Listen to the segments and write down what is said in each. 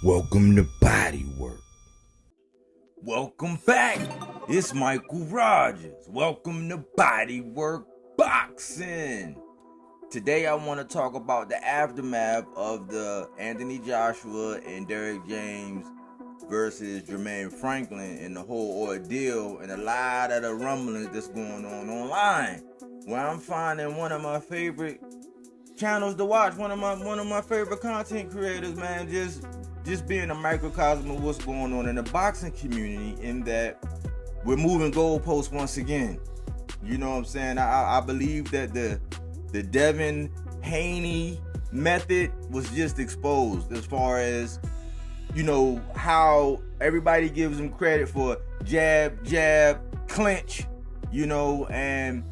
Welcome to BodyWork. Welcome back. It's Michael Rogers. Welcome to BodyWorkBoxing. Today I want to talk about the aftermath of the AnthonyJoshua and Derrick James versus Jermain Franklin and the whole ordeal and a lot of the rumblings that's going on online. Where I'm finding one of my favorite channels to watch, one of my favorite content creators, man, just being a microcosm of what's going on in the boxing community, in that we're moving goalposts once again. You know what I'm saying? I believe that the Devin Haney method was just exposed, as far as, you know, how everybody gives him credit for jab-clinch, you know, and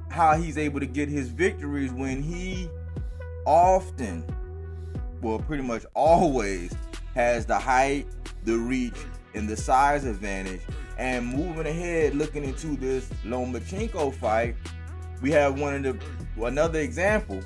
how he's able to get his victories when he often, well, pretty much always, has the height, the reach, and the size advantage. And moving ahead, looking into this Lomachenko fight, we have another example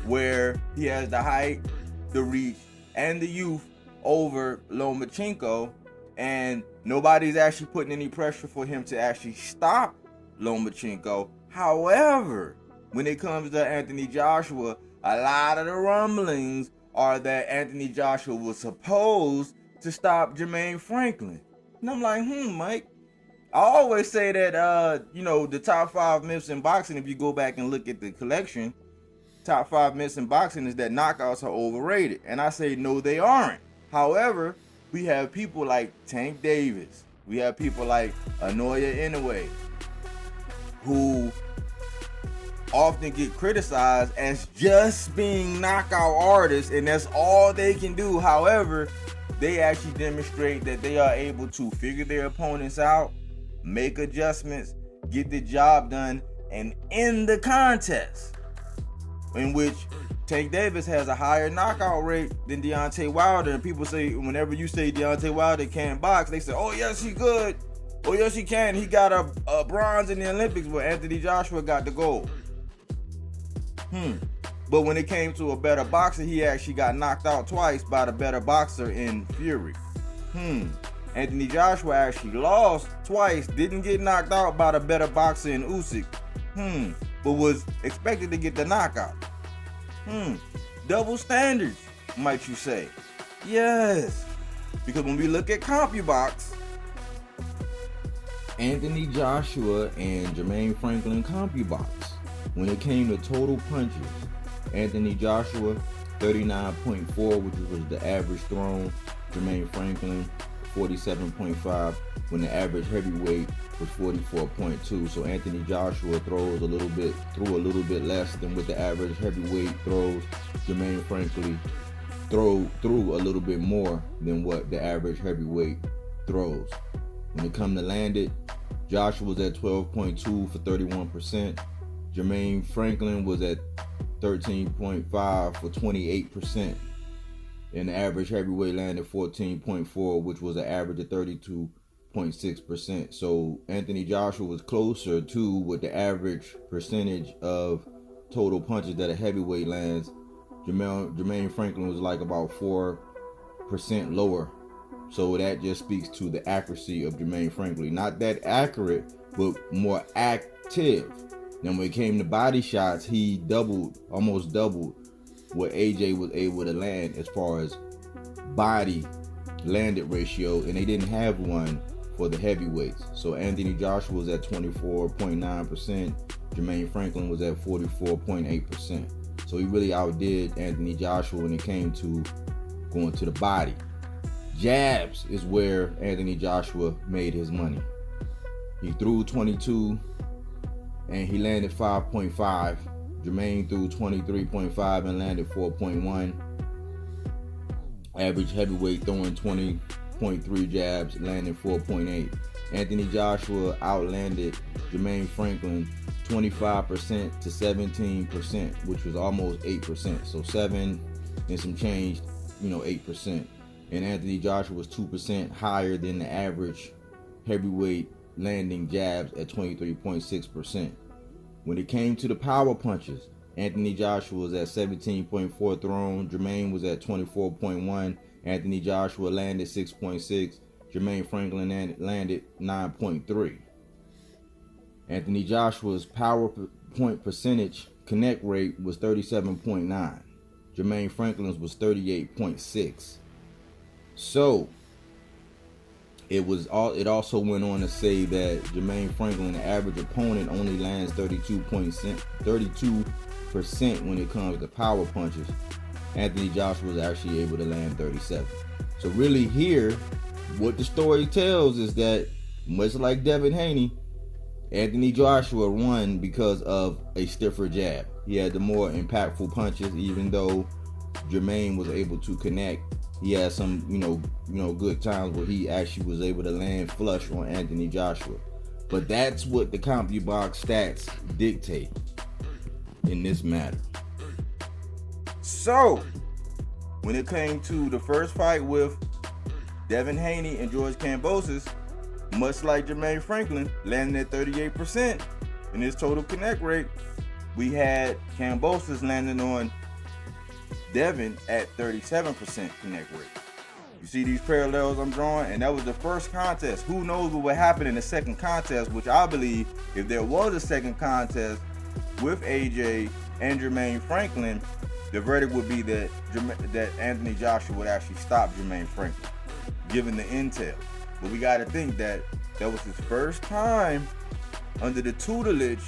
where he has the height, the reach, and the youth over Lomachenko, and nobody's actually putting any pressure for him to actually stop Lomachenko. However, when it comes to AnthonyJoshua, a lot of the rumblings are that AnthonyJoshua was supposed to stop Jermain Franklin. And I'm like, Mike. I always say that, you know, the top 5 myths in boxing, if you go back and look at the collection, top 5 myths in boxing is that knockouts are overrated. And I say, no, they aren't. However, we have people like Tank Davis. We have people like Naoya Inoue, who often get criticized as just being knockout artists, and that's all they can do. However, they actually demonstrate that they are able to figure their opponents out, make adjustments, get the job done, and end the contest, in which Tank Davis has a higher knockout rate than Deontay Wilder. And people say, whenever you say Deontay Wilder can't box, they say, oh yes, he good. Oh yes, he can. He got a bronze in the Olympics, where AnthonyJoshua got the gold. But when it came to a better boxer, he actually got knocked out twice by the better boxer in Fury. AnthonyJoshua actually lost twice, didn't get knocked out by the better boxer in Usyk. But was expected to get the knockout. Double standards, might you say? Yes. Because when we look at CompuBox, AnthonyJoshua and Jermaine Franklin CompuBox, when it came to total punches, AnthonyJoshua 39.4, which was the average thrown. Jermaine Franklin 47.5, when the average heavyweight was 44.2. So AnthonyJoshua threw a little bit less than what the average heavyweight throws. Jermaine Franklin threw a little bit more than what the average heavyweight throws. When it come to landed, Joshua was at 12.2 for 31%. Jermaine Franklin was at 13.5 for 28%. And the average heavyweight landed 14.4, which was an average of 32.6%. So AnthonyJoshua was closer to what the average percentage of total punches that a heavyweight lands. Jermaine Franklin was like about 4% lower. So that just speaks to the accuracy of Jermaine Franklin. Not that accurate, but more active. Then when it came to body shots, he almost doubled what AJ was able to land as far as body landed ratio, and they didn't have one for the heavyweights. So AnthonyJoshua was at 24.9%, Jermaine Franklin was at 44.8%. So he really outdid Anthony Joshua when it came to going to the body. Jabs is where Anthony Joshua made his money. He threw 22 and he landed 5.5. Jermaine threw 23.5 and landed 4.1. Average heavyweight throwing 20.3 jabs, landing 4.8. Anthony Joshua outlanded Jermaine Franklin 25% to 17%, which was almost 8%. So 7 and some change, 8%. And Anthony Joshua was 2% higher than the average heavyweight landing jabs at 23.6%. When it came to the power punches, Anthony Joshua was at 17.4 thrown. Jermaine was at 24.1. Anthony Joshua landed 6.6. Jermaine Franklin landed 9.3. Anthony Joshua's power point percentage connect rate was 37.9. Jermaine Franklin's was 38.6. So it also went on to say that Jermaine Franklin, the average opponent, only lands 32% when it comes to power punches. Anthony Joshua was actually able to land 37. So really here, what the story tells is that, much like Devin Haney, Anthony Joshua won because of a stiffer jab. He had the more impactful punches, even though Jermaine was able to connect. He had some, good times where he actually was able to land flush on Anthony Joshua. But that's what the CompuBox stats dictate in this matter. So, when it came to the first fight with Devin Haney and George Kambosos, much like Jermaine Franklin, landing at 38% in his total connect rate, we had Kambosos landing on Devin at 37% connect rate. You see these parallels I'm drawing? And that was the first contest. Who knows what would happen in the second contest, which I believe if there was a second contest with AJ and Jermaine Franklin, the verdict would be that Anthony Joshua would actually stop Jermaine Franklin, given the intel. But we got to think that was his first time under the tutelage,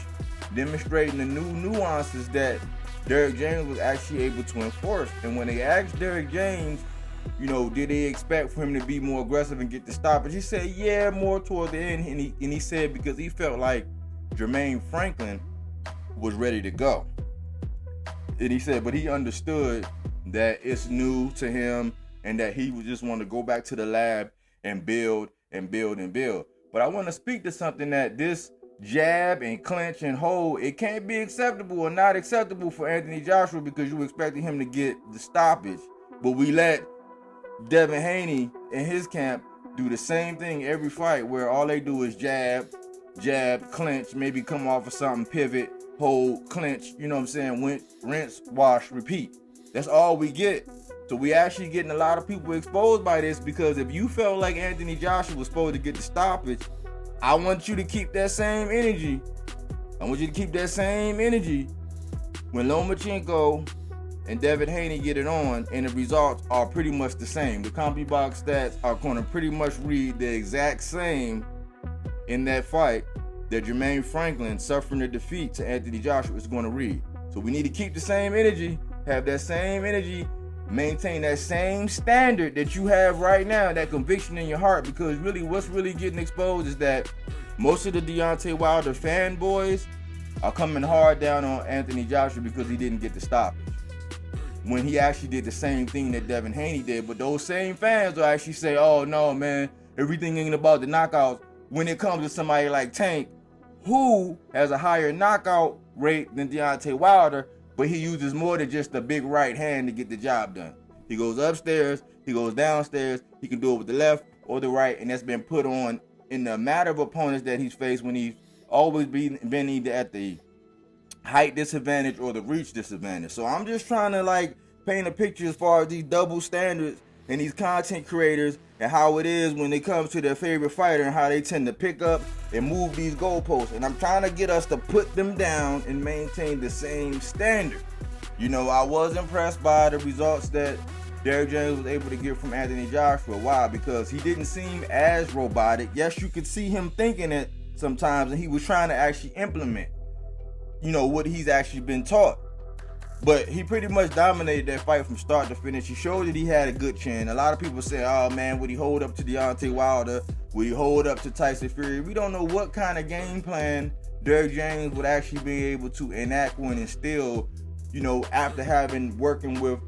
demonstrating the new nuances that Derrick James was actually able to enforce. And when they asked Derrick James, did they expect for him to be more aggressive and get the stoppage? He said, yeah, more toward the end. And he said because he felt like Jermaine Franklin was ready to go. And he said, but he understood that it's new to him and that he would just want to go back to the lab and build and build and build. But I want to speak to something that this jab and clinch and hold, it can't be acceptable or not acceptable for Anthony Joshua because you expected him to get the stoppage. But we let Devin Haney and his camp do the same thing every fight where all they do is jab, clinch, maybe come off of something, pivot, hold, clinch, rinse, wash, repeat. That's all we get. So we actually getting a lot of people exposed by this because if you felt like Anthony Joshua was supposed to get the stoppage, I want you to keep that same energy. I want you to keep that same energy when Lomachenko and Devin Haney get it on and the results are pretty much the same. The CompuBox stats are going to pretty much read the exact same in that fight that Jermaine Franklin suffering a defeat to Anthony Joshua is going to read. So we need to keep the same energy, have that same energy, maintain that same standard that you have right now, that conviction in your heart, because really what's really getting exposed is that most of the Deontay Wilder fanboys are coming hard down on Anthony Joshua because he didn't get the stoppage, when he actually did the same thing that Devin Haney did. But those same fans will actually say, oh no man, everything ain't about the knockouts, when it comes to somebody like Tank, who has a higher knockout rate than Deontay Wilder, but he uses more than just a big right hand to get the job done. He goes upstairs, he goes downstairs, he can do it with the left or the right, and that's been put on in the matter of opponents that he's faced when he's always been either at the height disadvantage or the reach disadvantage. So I'm just trying to paint a picture as far as these double standards and these content creators and how it is when it comes to their favorite fighter and how they tend to pick up and move these goalposts. And I'm trying to get us to put them down and maintain the same standard. I was impressed by the results that Derrick James was able to get from Anthony Joshua. Why? Because he didn't seem as robotic. Yes, you could see him thinking it sometimes, and he was trying to actually implement, what he's actually been taught. But he pretty much dominated that fight from start to finish. He showed that he had a good chin. A lot of people say, oh man, would he hold up to Deontay Wilder? Would he hold up to Tyson Fury? We don't know what kind of game plan Derrick James would actually be able to enact when instill, after having working with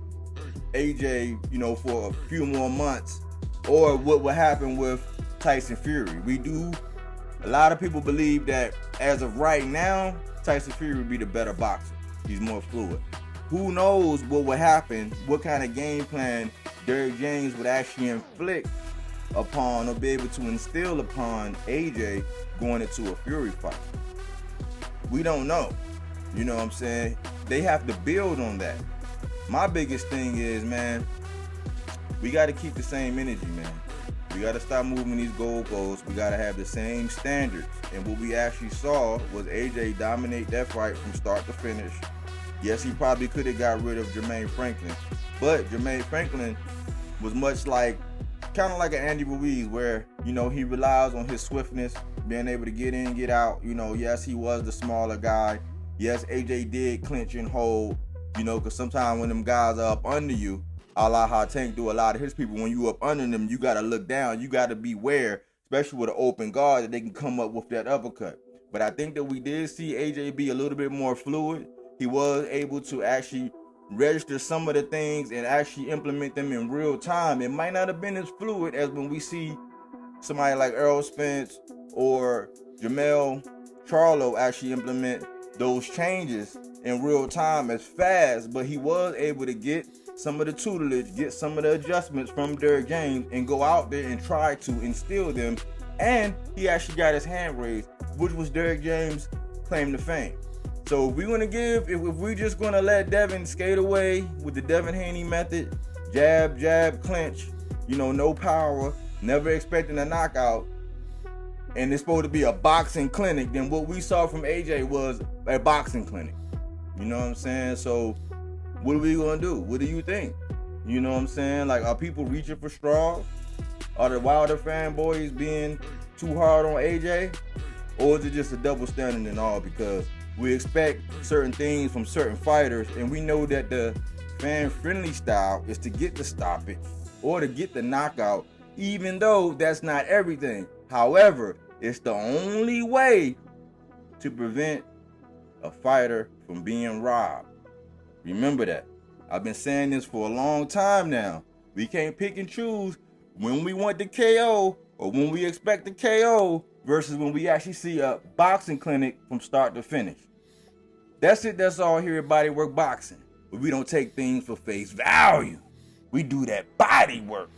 AJ, for a few more months, or what would happen with Tyson Fury. A lot of people believe that as of right now, Tyson Fury would be the better boxer. He's more fluid. Who knows what would happen, what kind of game plan Derrick James would actually inflict upon or be able to instill upon AJ going into a Fury fight. We don't know. You know what I'm saying? They have to build on that. My biggest thing is, man, we got to keep the same energy, man. We got to stop moving these goalposts. We got to have the same standards. And what we actually saw was AJ dominate that fight from start to finish. Yes, he probably could have got rid of Jermain Franklin, but Jermain Franklin was kind of like an Andy Ruiz, where, he relies on his swiftness, being able to get in, get out. Yes, he was the smaller guy. Yes, AJ did clinch and hold, because sometimes when them guys are up under you, a la how Tank do a lot of his people, when you up under them, you got to look down. You got to beware, especially with an open guard, that they can come up with that uppercut. But I think that we did see AJ be a little bit more fluid. He was able to actually register some of the things and actually implement them in real time. It might not have been as fluid as when we see somebody like Errol Spence or Jermell Charlo actually implement those changes in real time as fast, but he was able to get some of the tutelage, get some of the adjustments from Derrick James and go out there and try to instill them. And he actually got his hand raised, which was Derrick James' claim to fame. So if we're just gonna let Devin skate away with the Devin Haney method, jab, clinch, no power, never expecting a knockout, and it's supposed to be a boxing clinic, then what we saw from AJ was a boxing clinic. You know what I'm saying? So what are we gonna do? What do you think? You know what I'm saying? Like, are people reaching for straws? Are the Wilder fanboys being too hard on AJ? Or is it just a double standard and all? Because we expect certain things from certain fighters, and we know that the fan-friendly style is to get the stoppage or to get the knockout, even though that's not everything. However, it's the only way to prevent a fighter from being robbed. Remember that. I've been saying this for a long time now. We can't pick and choose when we want the KO or when we expect the KO versus when we actually see a boxing clinic from start to finish. That's it. That's all here at BodyWorkBoxing. But we don't take things for face value. We do that body work.